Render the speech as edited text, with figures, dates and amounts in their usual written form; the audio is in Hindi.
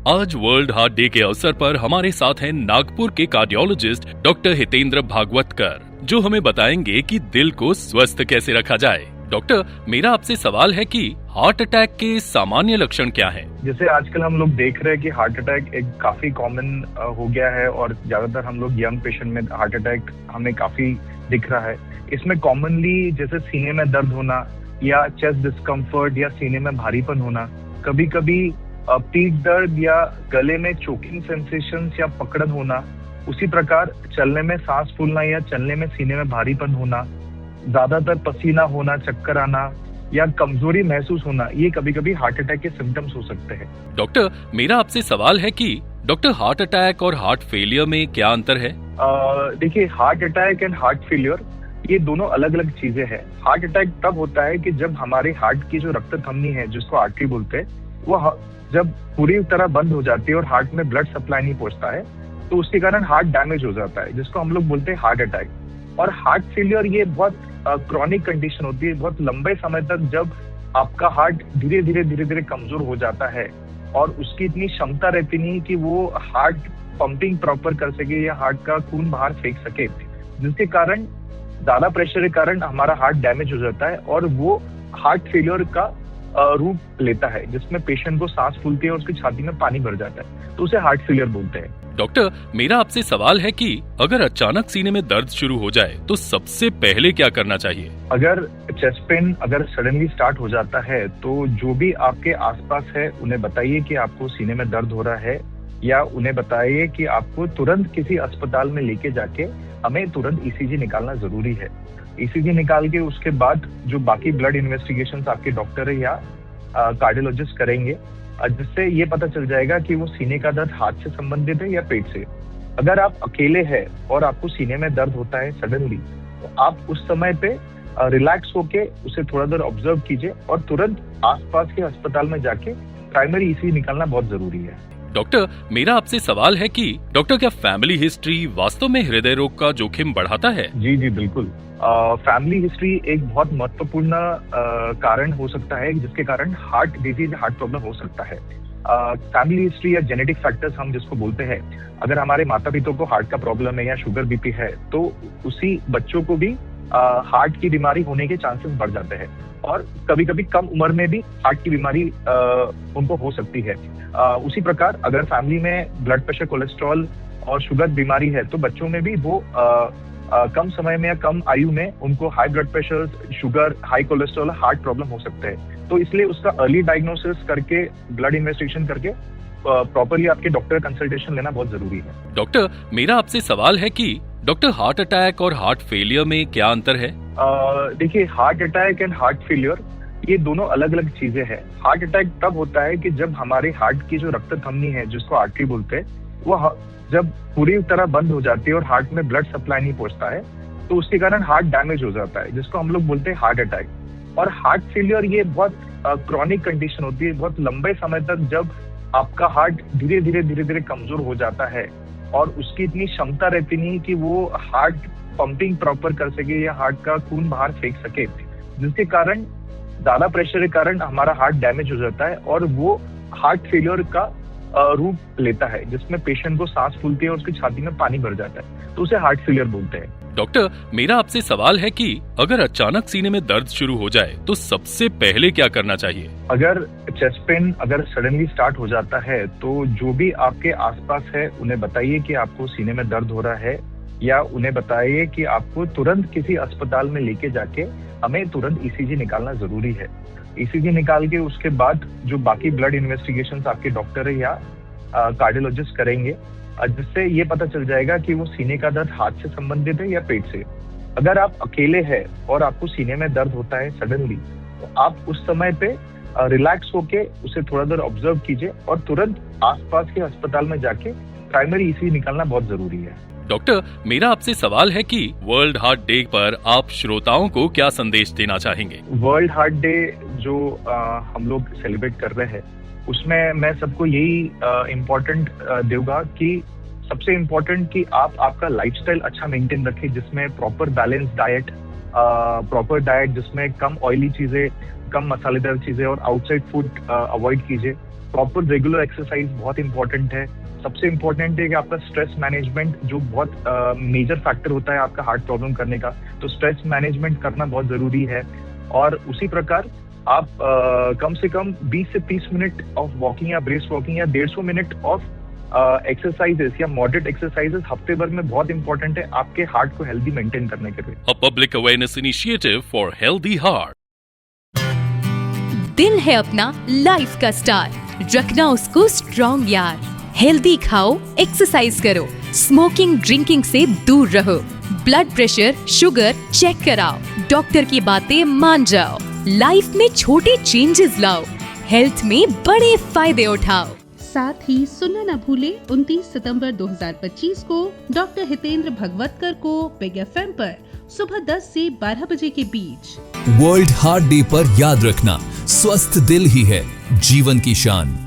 आज वर्ल्ड हार्ट डे के अवसर पर हमारे साथ हैं नागपुर के कार्डियोलॉजिस्ट डॉक्टर हितेंद्र भागवतकर, जो हमें बताएंगे कि दिल को स्वस्थ कैसे रखा जाए। डॉक्टर, मेरा आपसे सवाल है कि हार्ट अटैक के सामान्य लक्षण क्या हैं? जैसे आजकल हम लोग देख रहे हैं कि हार्ट अटैक एक काफी कॉमन हो गया है और ज्यादातर हम लोग यंग पेशेंट में हार्ट अटैक हमें काफी दिख रहा है। इसमें कॉमनली जैसे सीने में दर्द होना या चेस्ट डिस्कम्फर्ट या सीने में भारीपन होना, कभी कभी पीठ दर्द या गले में चोकिंग सेंसेशंस या पकड़न होना, उसी प्रकार चलने में सांस फूलना या चलने में सीने में भारीपन होना, ज्यादातर पसीना होना, चक्कर आना या कमजोरी महसूस होना, ये कभी कभी हार्ट अटैक के सिम्टम्स हो सकते हैं। डॉक्टर, मेरा आपसे सवाल है कि डॉक्टर, हार्ट अटैक और हार्ट फेलियर में क्या अंतर है? देखिए, heart attack and heart failure ये दोनों अलग अलग चीजें हैं। हार्ट अटैक तब होता है कि जब हमारे हार्ट की जो रक्त धमनी है, जिसको आर्टरी बोलते हैं, वो जब पूरी तरह बंद हो जाती है और हार्ट में ब्लड सप्लाई नहीं पहुंचता है, तो उसके कारण हार्ट डैमेज हो जाता है, जिसको हम लोग बोलते हैं हार्ट अटैक। और हार्ट फेलियर ये बहुत क्रॉनिक कंडीशन होती है, बहुत लंबे समय तक जब आपका हार्ट धीरे धीरे कमजोर हो जाता है और उसकी इतनी क्षमता रहती नहीं कि वो हार्ट पंपिंग प्रॉपर कर सके या हार्ट का खून बाहर फेंक सके, जिसके कारण ज्यादा प्रेशर के कारण हमारा हार्ट डैमेज हो जाता है और वो हार्ट फेलियर का रूप लेता है, जिसमें पेशेंट को सांस फूलती है और उसकी छाती में पानी भर जाता है, तो उसे हार्ट फेलियर बोलते हैं। डॉक्टर, मेरा आपसे सवाल है कि अगर अचानक सीने में दर्द शुरू हो जाए तो सबसे पहले क्या करना चाहिए? अगर चेस्ट पेन अगर सडनली स्टार्ट हो जाता है तो जो भी आपके आसपास है उन्हें बताइए कि आपको सीने में दर्द हो रहा है, या उन्हें बताइए कि आपको तुरंत किसी अस्पताल में लेके जाके हमें तुरंत ईसीजी निकालना जरूरी है। ईसीजी निकाल के उसके बाद जो बाकी ब्लड इन्वेस्टिगेशंस आपके डॉक्टर या कार्डियोलॉजिस्ट करेंगे, जिससे ये पता चल जाएगा कि वो सीने का दर्द हाथ से संबंधित है या पेट से। अगर आप अकेले हैं और आपको सीने में दर्द होता है सडनली, तो आप उस समय पे रिलैक्स होके उसे थोड़ा देर ऑब्जर्व कीजिए और तुरंत आसपास के अस्पताल में जाके प्राइमरी ईसीजी निकालना बहुत जरूरी है। डॉक्टर, मेरा आपसे सवाल है कि डॉक्टर, क्या फैमिली हिस्ट्री वास्तव में हृदय रोग का जोखिम बढ़ाता है? जी बिल्कुल। फैमिली हिस्ट्री एक बहुत महत्वपूर्ण कारण हो सकता है जिसके कारण हार्ट डिजीज, हार्ट प्रॉब्लम हो सकता है। फैमिली हिस्ट्री या जेनेटिक फैक्टर्स हम जिसको बोलते हैं, अगर हमारे माता पिता को हार्ट का प्रॉब्लम है या शुगर बीपी है, तो उसी बच्चों को भी हार्ट की बीमारी होने के चांसेस बढ़ जाते हैं और कभी कभी कम उम्र में भी हार्ट की बीमारी उनको हो सकती है। उसी प्रकार अगर फैमिली में ब्लड प्रेशर, कोलेस्ट्रॉल और शुगर बीमारी है, तो बच्चों में भी वो कम समय में या कम आयु में उनको high blood pressure, sugar, high cholesterol, heart problem हो सकते हैं। तो इसलिए उसका अर्ली डायग्नोसिस करके, ब्लड इन्वेस्टिगेशन करके प्रॉपरली आपके डॉक्टर कंसल्टेशन लेना बहुत जरूरी है। डॉक्टर, मेरा आपसे सवाल है कि डॉक्टर, हार्ट अटैक और हार्ट फेलियर में क्या अंतर है? देखिए, heart attack and heart failure ये दोनों अलग अलग चीजें हैं। हार्ट अटैक तब होता है कि जब हमारे हार्ट की जो रक्त धमनी है, जिसको आर्टरी बोलते हैं, वो जब पूरी तरह बंद हो जाती है और हार्ट में ब्लड सप्लाई नहीं पहुंचता है, तो उसके कारण हार्ट डैमेज हो जाता है, जिसको हम लोग बोलते हैं हार्ट अटैक। और हार्ट फेलियर ये बहुत क्रॉनिक कंडीशन होती है, बहुत लंबे समय तक जब आपका हार्ट धीरे धीरे कमजोर हो जाता है और उसकी इतनी क्षमता रहती नहीं कि वो हार्ट पंपिंग प्रॉपर कर सके या हार्ट का खून बाहर फेंक सके, जिसके कारण ज्यादा प्रेशर के कारण हमारा हार्ट डैमेज हो जाता है और वो हार्ट फेलियर का रूप लेता है, जिसमें पेशेंट को सांस फूलती है और उसकी छाती में पानी भर जाता है, तो उसे हार्ट फेलियर बोलते हैं। डॉक्टर, मेरा आपसे सवाल है कि अगर अचानक सीने में दर्द शुरू हो जाए तो सबसे पहले क्या करना चाहिए? अगर चेस्ट पेन अगर सडनली स्टार्ट हो जाता है, तो जो भी आपके आसपास है उन्हें बताइए कि आपको सीने में दर्द हो रहा है, या उन्हें बताइए कि आपको तुरंत किसी अस्पताल में लेके जाके हमें तुरंत ईसीजी निकालना जरूरी है। ईसीजी निकाल के उसके बाद जो बाकी ब्लड इन्वेस्टिगेशंस आपके डॉक्टर या कार्डियोलॉजिस्ट करेंगे, जिससे ये पता चल जाएगा कि वो सीने का दर्द हाथ से संबंधित है या पेट से। अगर आप अकेले हैं और आपको सीने में दर्द होता है सडनली, तो आप उस समय पे रिलैक्स होके उसे थोड़ा देर ऑब्जर्व कीजिए और तुरंत आसपास के अस्पताल में जाके प्राइमरी ईसीजी निकालना बहुत जरूरी है। डॉक्टर, मेरा आपसे सवाल है कि वर्ल्ड हार्ट डे पर आप श्रोताओं को क्या संदेश देना चाहेंगे? वर्ल्ड हार्ट डे जो हम लोग सेलिब्रेट कर रहे हैं, उसमें मैं सबको यही इम्पोर्टेंट दूंगा कि सबसे इम्पोर्टेंट कि आप आपका लाइफस्टाइल अच्छा मेंटेन रखें, जिसमें proper balance diet, proper diet जिसमें कम ऑयली चीजें, कम मसालेदार चीजें और आउटसाइड फूड अवॉइड कीजिए। प्रॉपर रेगुलर एक्सरसाइज बहुत इंपॉर्टेंट है। सबसे इम्पोर्टेंट है कि आपका स्ट्रेस मैनेजमेंट, जो बहुत मेजर फैक्टर होता है आपका हार्ट प्रॉब्लम करने का, तो स्ट्रेस मैनेजमेंट करना बहुत जरूरी है। और उसी प्रकार आप कम से कम 20 से 30 मिनट ऑफ वॉकिंग या ब्रेस्ट वॉकिंग या 150 मिनट ऑफ एक्सरसाइजेस या मॉडरेट एक्सरसाइजेस हफ्ते भर में बहुत इंपॉर्टेंट है आपके हार्ट को हेल्दी मेंटेन करने के लिए। A public awareness initiative for healthy heart. दिल है अपना लाइफ का स्टार, रखना उसको स्ट्रॉन्ग यार। हेल्दी खाओ, एक्सरसाइज करो, स्मोकिंग ड्रिंकिंग से दूर रहो, ब्लड प्रेशर शुगर चेक कराओ, डॉक्टर की बातें मान जाओ, लाइफ में छोटे चेंजेस लाओ, हेल्थ में बड़े फायदे उठाओ। साथ ही सुनना न भूले 29 सितंबर 2025 को डॉक्टर हितेंद्र भगवतकर को बिग एफएम पर सुबह 10 से 12 बजे के बीच वर्ल्ड हार्ट डे पर याद रखना, स्वस्थ दिल ही है जीवन की शान।